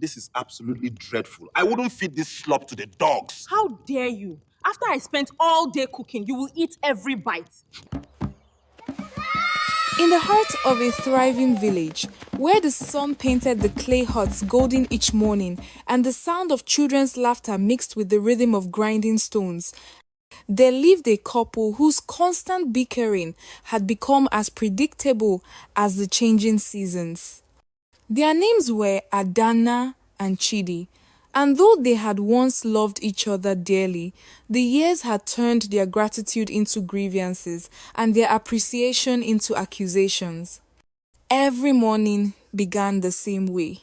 This is absolutely dreadful. I wouldn't feed this slop to the dogs. How dare you? After I spent all day cooking, you will eat every bite. In the heart of a thriving village, where the sun painted the clay huts golden each morning and the sound of children's laughter mixed with the rhythm of grinding stones, there lived a couple whose constant bickering had become as predictable as the changing seasons. Their names were Adanna and Chidi, and though they had once loved each other dearly, the years had turned their gratitude into grievances and their appreciation into accusations. Every morning began the same way.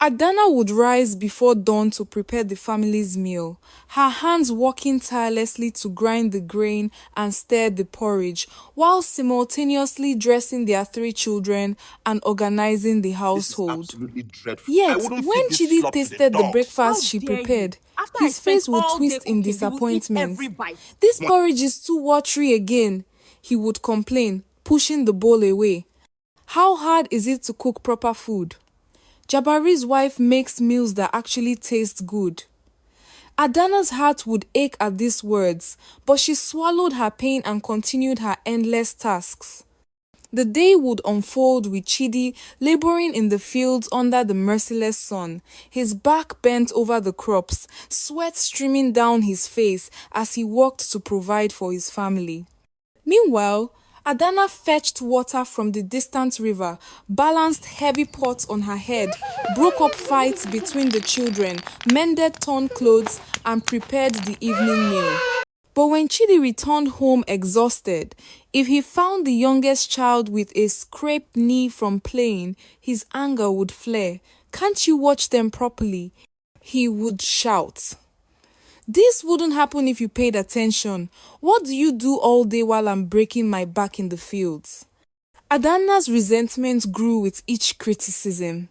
Adanna would rise before dawn to prepare the family's meal, her hands working tirelessly to grind the grain and stir the porridge, while simultaneously dressing their three children and organizing the household. This is absolutely dreadful. Yet, when Chidi tasted the breakfast she prepared, his face would twist in disappointment. "This porridge is too watery again," he would complain, pushing the bowl away. "How hard is it to cook proper food? Jabari's wife makes meals that actually taste good." Adanna's heart would ache at these words, but she swallowed her pain and continued her endless tasks. The day would unfold with Chidi laboring in the fields under the merciless sun, his back bent over the crops, sweat streaming down his face as he worked to provide for his family. Meanwhile, Adanna fetched water from the distant river, balanced heavy pots on her head, broke up fights between the children, mended torn clothes, and prepared the evening meal. But when Chidi returned home exhausted, if he found the youngest child with a scraped knee from playing, his anger would flare. "Can't you watch them properly?" he would shout. "This wouldn't happen if you paid attention. What do you do all day while I'm breaking my back in the fields?" Adanna's resentment grew with each criticism.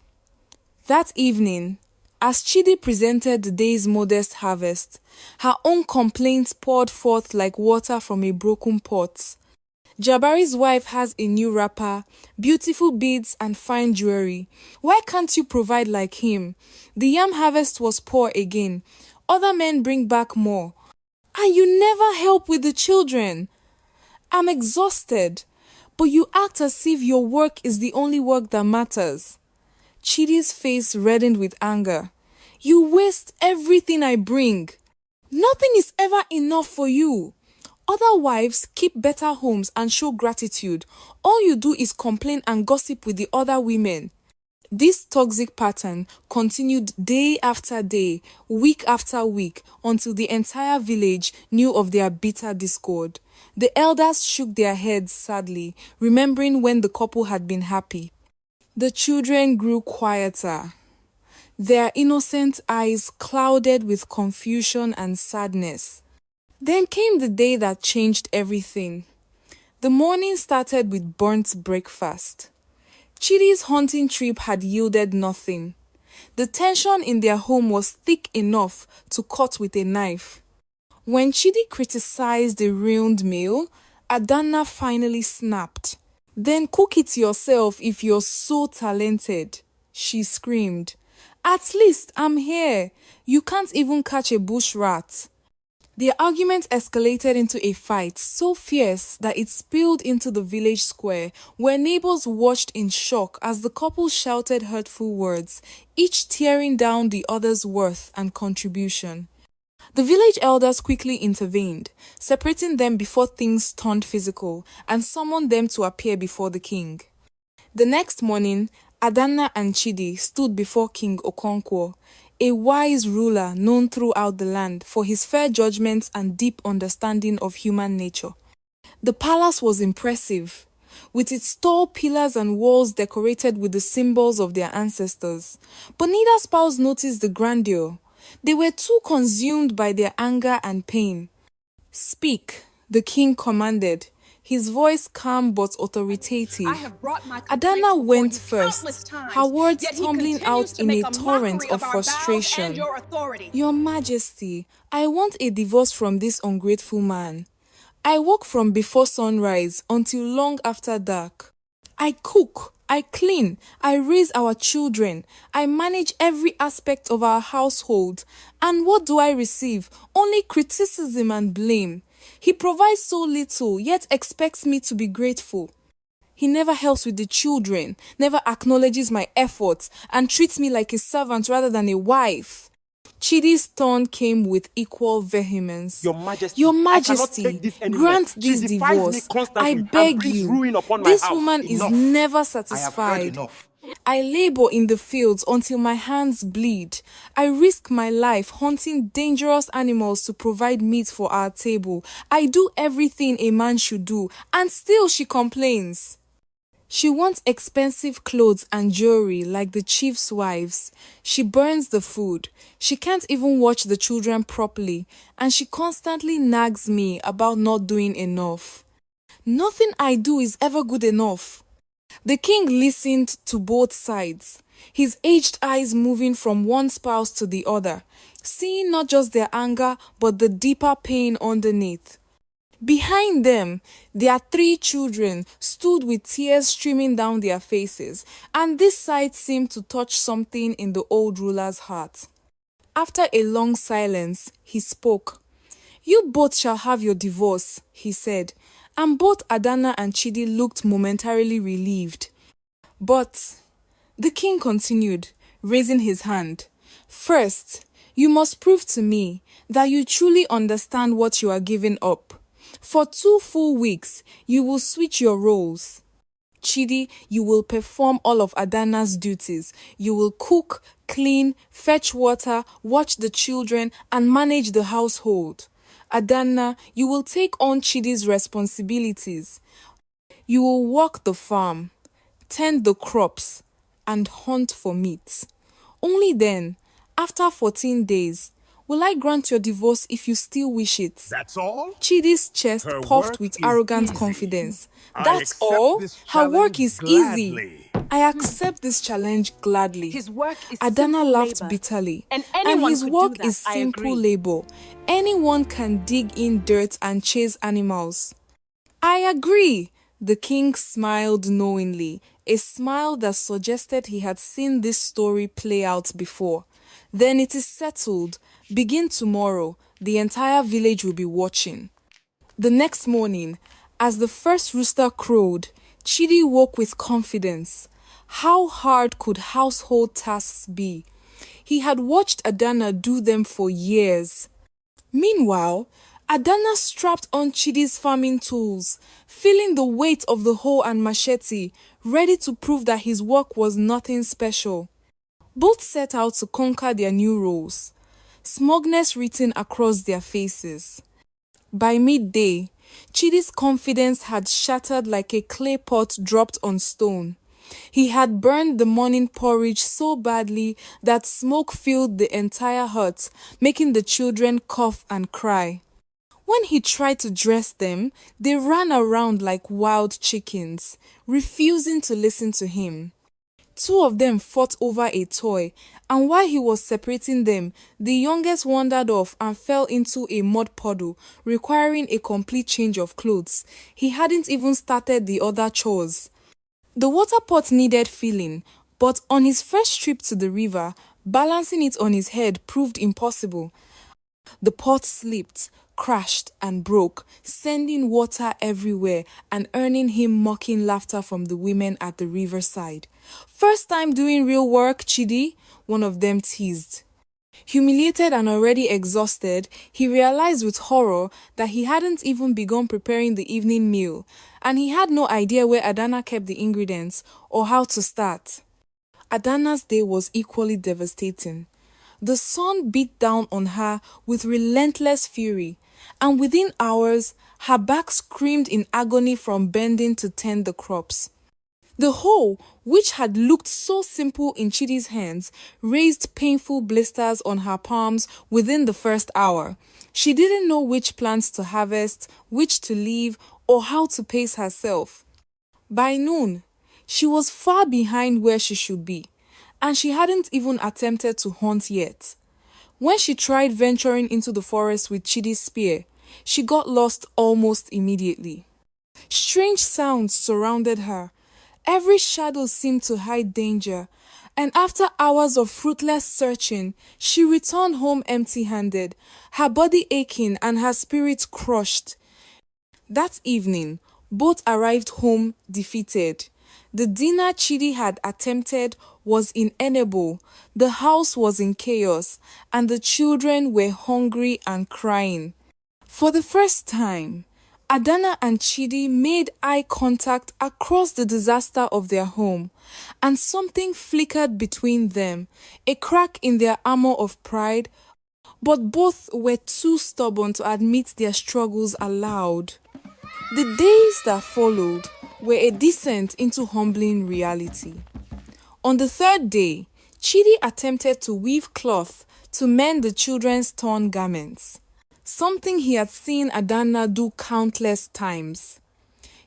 That evening, as Chidi presented the day's modest harvest, her own complaints poured forth like water from a broken pot. "Jabari's wife has a new wrapper, beautiful beads and fine jewelry. Why can't you provide like him? The yam harvest was poor again. Other men bring back more. And you never help with the children. I'm exhausted, but you act as if your work is the only work that matters." Chidi's face reddened with anger. "You waste everything I bring. Nothing is ever enough for you. Other wives keep better homes and show gratitude. All you do is complain and gossip with the other women." This toxic pattern continued day after day, week after week, until the entire village knew of their bitter discord. The elders shook their heads sadly, remembering when the couple had been happy. The children grew quieter, their innocent eyes clouded with confusion and sadness. Then came the day that changed everything. The morning started with burnt breakfast. Chidi's hunting trip had yielded nothing. The tension in their home was thick enough to cut with a knife. When Chidi criticized the ruined meal, Adanna finally snapped. "Then cook it yourself if you're so talented," she screamed. "At least I'm here. You can't even catch a bush rat." The argument escalated into a fight so fierce that it spilled into the village square, where neighbors watched in shock as the couple shouted hurtful words, each tearing down the other's worth and contribution. The village elders quickly intervened, separating them before things turned physical, and summoned them to appear before the king. The next morning, Adanna and Chidi stood before King Okonkwo, a wise ruler known throughout the land for his fair judgments and deep understanding of human nature. The palace was impressive, with its tall pillars and walls decorated with the symbols of their ancestors. But neither spouse noticed the grandeur. They were too consumed by their anger and pain. "Speak," the king commanded, his voice calm but authoritative. Adanna went first, her words tumbling out in a torrent of frustration. "Your Majesty, I want a divorce from this ungrateful man. I work from before sunrise until long after dark. I cook, I clean, I raise our children, I manage every aspect of our household. And what do I receive? Only criticism and blame. He provides so little, yet expects me to be grateful. He never helps with the children, never acknowledges my efforts, and treats me like a servant rather than a wife. Chidi's tone came with equal vehemence. Your Majesty, grant this divorce. I beg you. This woman is never satisfied. I labor in the fields until my hands bleed. I risk my life hunting dangerous animals to provide meat for our table. I do everything a man should do, and still she complains. She wants expensive clothes and jewelry like the chief's wives. She burns the food. She can't even watch the children properly, and she constantly nags me about not doing enough. Nothing I do is ever good enough. The king listened to both sides, his aged eyes moving from one spouse to the other, seeing not just their anger but the deeper pain underneath. Behind them, their 3 children stood with tears streaming down their faces, and this sight seemed to touch something in the old ruler's heart. After a long silence, he spoke. "You both shall have your divorce," he said, and both Adanna and Chidi looked momentarily relieved. But the king continued, raising his hand. "First, you must prove to me that you truly understand what you are giving up. For 2 full weeks, you will switch your roles. Chidi, you will perform all of Adanna's duties. You will cook, clean, fetch water, watch the children, and manage the household. Adanna, you will take on Chidi's responsibilities. You will work the farm, tend the crops, and hunt for meat. Only then, after 14 days, will I grant your divorce if you still wish it." That's all? Chidi's chest puffed with arrogant confidence. "That's all? Her work is easy. I accept this challenge gladly." His work is Adanna simple laughed labor, bitterly. and And anyone his could work do that, is I simple agree. labor. Anyone can dig in dirt and chase animals. "I agree." The king smiled knowingly, a smile that suggested he had seen this story play out before. "Then it is settled. Begin tomorrow. The entire village will be watching." The next morning, as the first rooster crowed, Chidi woke with confidence. How hard could household tasks be? He had watched Adanna do them for years. Meanwhile, Adanna strapped on Chidi's farming tools, feeling the weight of the hoe and machete, ready to prove that his work was nothing special. Both set out to conquer their new roles, smugness written across their faces. By midday, Chidi's confidence had shattered like a clay pot dropped on stone. He had burned the morning porridge so badly that smoke filled the entire hut, making the children cough and cry. When he tried to dress them, they ran around like wild chickens, refusing to listen to him. 2 of them fought over a toy, and while he was separating them, the youngest wandered off and fell into a mud puddle, requiring a complete change of clothes. He hadn't even started the other chores. The water pot needed filling, but on his first trip to the river, balancing it on his head proved impossible. The pot slipped, crashed, and broke, sending water everywhere and earning him mocking laughter from the women at the riverside. "First time doing real work, Chidi?" one of them teased. Humiliated and already exhausted, he realized with horror that he hadn't even begun preparing the evening meal, and he had no idea where Adanna kept the ingredients or how to start. Adanna's day was equally devastating. The sun beat down on her with relentless fury, and within hours, her back screamed in agony from bending to tend the crops. The hoe, which had looked so simple in Chidi's hands, raised painful blisters on her palms within the first hour. She didn't know which plants to harvest, which to leave, or how to pace herself. By noon, she was far behind where she should be, and she hadn't even attempted to hunt yet. When she tried venturing into the forest with Chidi's spear, she got lost almost immediately. Strange sounds surrounded her, Every shadow seemed to hide danger, and after hours of fruitless searching, she returned home empty-handed, her body aching and her spirit crushed. That evening, both arrived home defeated. The dinner Chidi had attempted was inedible, the house was in chaos, and the children were hungry and crying. For the first time, Adanna and Chidi made eye contact across the disaster of their home, and something flickered between them, a crack in their armor of pride, but both were too stubborn to admit their struggles aloud. The days that followed were a descent into humbling reality. On the third day, Chidi attempted to weave cloth to mend the children's torn garments, something he had seen Adanna do countless times.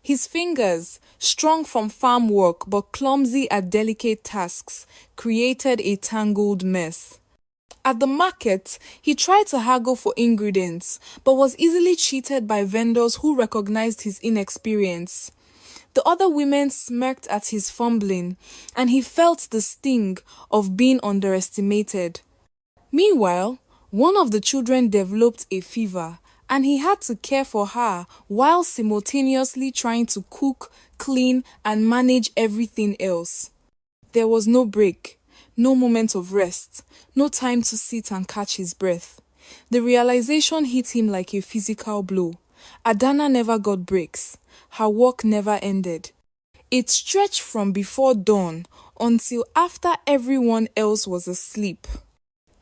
His fingers, strong from farm work but clumsy at delicate tasks, created a tangled mess. At the market, he tried to haggle for ingredients, but was easily cheated by vendors who recognized his inexperience. The other women smirked at his fumbling, and he felt the sting of being underestimated. Meanwhile, one of the children developed a fever, and he had to care for her while simultaneously trying to cook, clean, and manage everything else. There was no break, no moment of rest, no time to sit and catch his breath. The realization hit him like a physical blow. Adanna never got breaks. Her work never ended. It stretched from before dawn until after everyone else was asleep.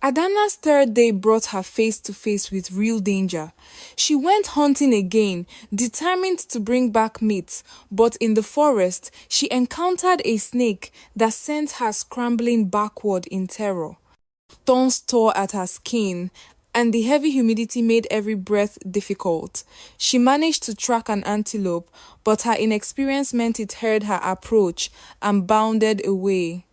Adanna's third day brought her face to face with real danger. She went hunting again, determined to bring back meat, but in the forest, she encountered a snake that sent her scrambling backward in terror. Thorns tore at her skin, and the heavy humidity made every breath difficult. She managed to track an antelope, but her inexperience meant it heard her approach and bounded away.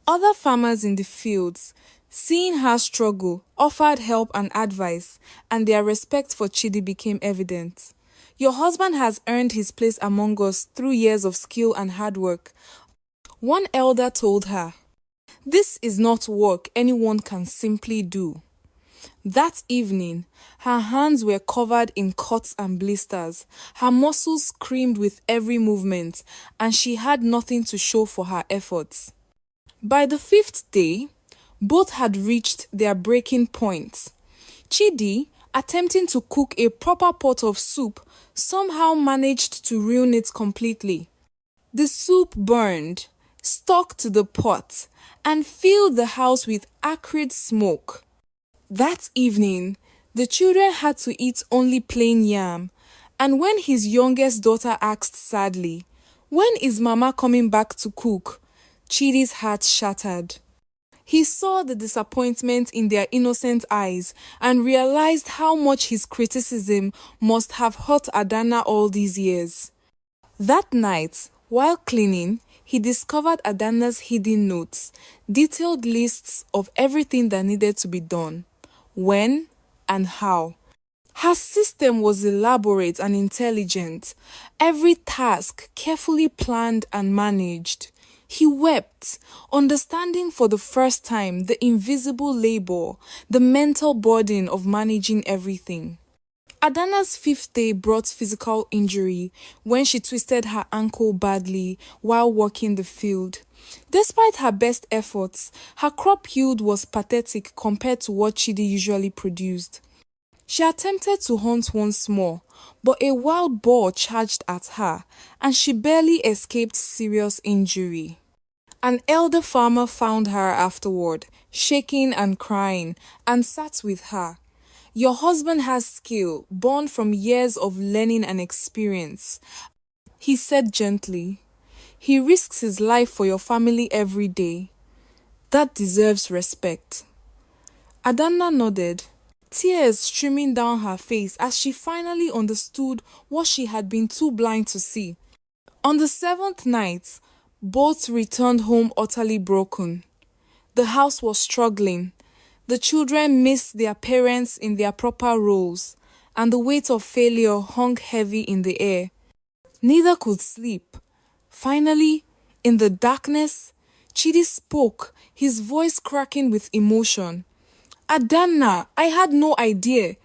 Other farmers in the fields, seeing her struggle, offered help and advice, and their respect for Chidi became evident. Your husband has earned his place among us through years of skill and hard work. One elder told her, "This is not work anyone can simply do." That evening, her hands were covered in cuts and blisters, her muscles screamed with every movement, and she had nothing to show for her efforts. By the fifth day, both had reached their breaking point. Chidi, attempting to cook a proper pot of soup, somehow managed to ruin it completely. The soup burned, stuck to the pot, and filled the house with acrid smoke. That evening, the children had to eat only plain yam, and when his youngest daughter asked sadly, "When is Mama coming back to cook?" Chidi's heart shattered. He saw the disappointment in their innocent eyes and realized how much his criticism must have hurt Adanna all these years. That night, while cleaning, he discovered Adanna's hidden notes, detailed lists of everything that needed to be done, when and how. Her system was elaborate and intelligent, every task carefully planned and managed. He wept, understanding for the first time the invisible labor, the mental burden of managing everything. Adanna's fifth day brought physical injury when she twisted her ankle badly while working the field. Despite her best efforts, her crop yield was pathetic compared to what Chidi usually produced. She attempted to hunt once more, but a wild boar charged at her, and she barely escaped serious injury. An elder farmer found her afterward, shaking and crying, and sat with her. "Your husband has skill, born from years of learning and experience," he said gently. "He risks his life for your family every day. That deserves respect." Adanna nodded, tears streaming down her face as she finally understood what she had been too blind to see. On the seventh night, both returned home utterly broken. The house was struggling. The children missed their parents in their proper roles, and the weight of failure hung heavy in the air. Neither could sleep. Finally, In the darkness, Chidi spoke, his voice cracking with emotion. Adanna, I had no idea.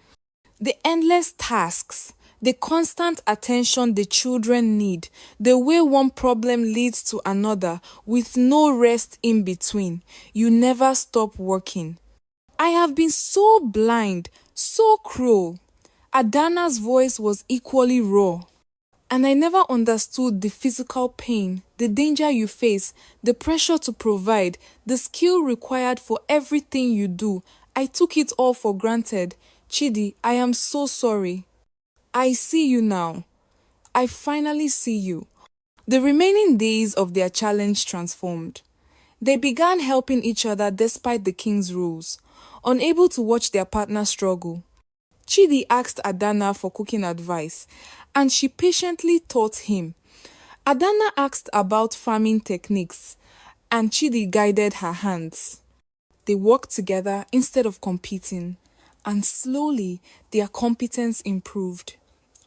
The endless tasks, the constant attention the children need, the way one problem leads to another with no rest in between. You never stop working. I have been so blind, so cruel. Adanna's voice was equally raw. And I never understood the physical pain, the danger you face, the pressure to provide, the skill required for everything you do. I took it all for granted. Chidi, I am so sorry. I see you now. I finally see you. The remaining days of their challenge transformed. They began helping each other despite the king's rules, unable to watch their partner struggle. Chidi asked Adanna for cooking advice, and she patiently taught him. Adanna asked about farming techniques, and Chidi guided her hands. They worked together instead of competing, and slowly their competence improved.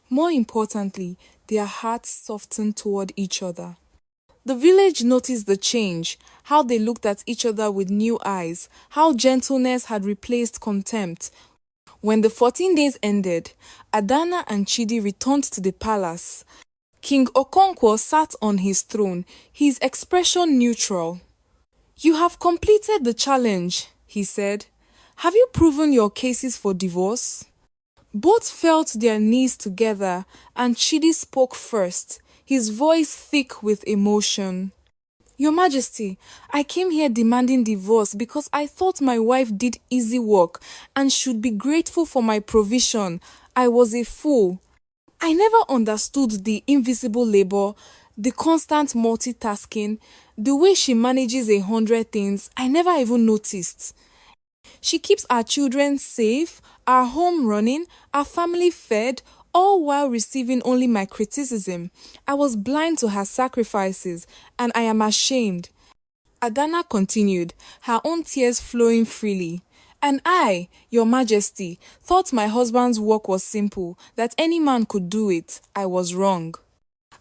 More importantly, their hearts softened toward each other. The village noticed the change, how they looked at each other with new eyes, how gentleness had replaced contempt. When the 14 days ended, Adanna and Chidi returned to the palace. King Okonkwo sat on his throne, his expression neutral. You have completed the challenge, he said. Have you proven your cases for divorce? Both fell to their knees together, and Chidi spoke first, his voice thick with emotion. Your Majesty, I came here demanding divorce because I thought my wife did easy work and should be grateful for my provision. I was a fool. I never understood the invisible labor, the constant multitasking, the way she manages 100 things. I never even noticed. She keeps our children safe, our home running, our family fed, all while receiving only my criticism. I was blind to her sacrifices, and I am ashamed. Adanna continued, her own tears flowing freely. And I, Your Majesty, thought my husband's work was simple, that any man could do it. I was wrong.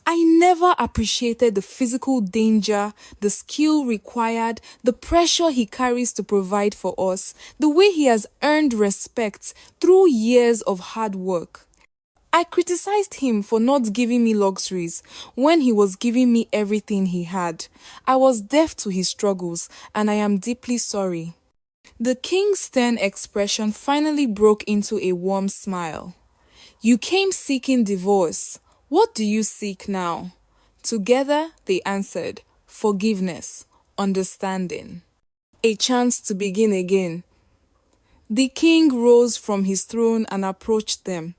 I never appreciated the physical danger, the skill required, the pressure he carries to provide for us, the way he has earned respect through years of hard work. I criticized him for not giving me luxuries when he was giving me everything he had. I was deaf to his struggles, and I am deeply sorry. The king's stern expression finally broke into a warm smile. You came seeking divorce. What do you seek now? Together, they answered, forgiveness, understanding. A chance to begin again. The king rose from his throne and approached them.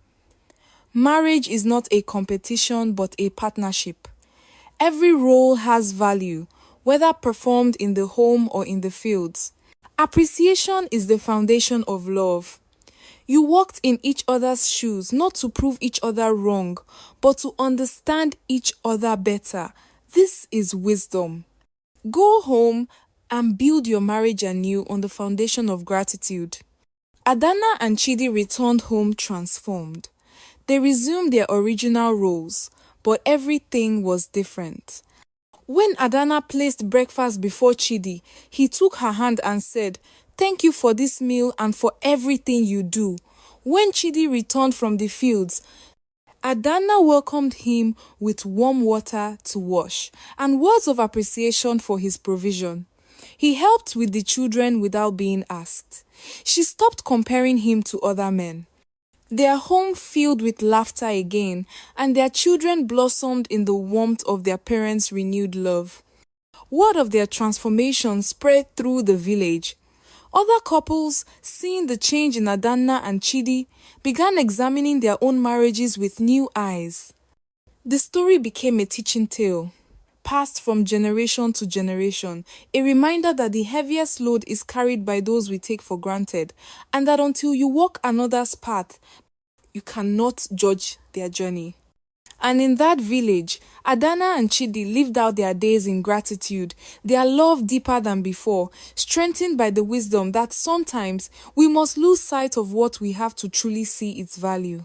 Marriage is not a competition but a partnership. Every role has value, whether performed in the home or in the fields. Appreciation is the foundation of love. You walked in each other's shoes not to prove each other wrong, but to understand each other better. This is wisdom. Go home and build your marriage anew on the foundation of gratitude. Adanna and Chidi returned home transformed. They resumed their original roles, but everything was different. When Adanna placed breakfast before Chidi, he took her hand and said, "Thank you for this meal and for everything you do." When Chidi returned from the fields, Adanna welcomed him with warm water to wash and words of appreciation for his provision. He helped with the children without being asked. She stopped comparing him to other men. Their home filled with laughter again, and their children blossomed in the warmth of their parents' renewed love. Word of their transformation spread through the village. Other couples, seeing the change in Adanna and Chidi, began examining their own marriages with new eyes. The story became a teaching tale, passed from generation to generation, a reminder that the heaviest load is carried by those we take for granted, and that until you walk another's path, you cannot judge their journey. And in that village, Adanna and Chidi lived out their days in gratitude, their love deeper than before, strengthened by the wisdom that sometimes we must lose sight of what we have to truly see its value.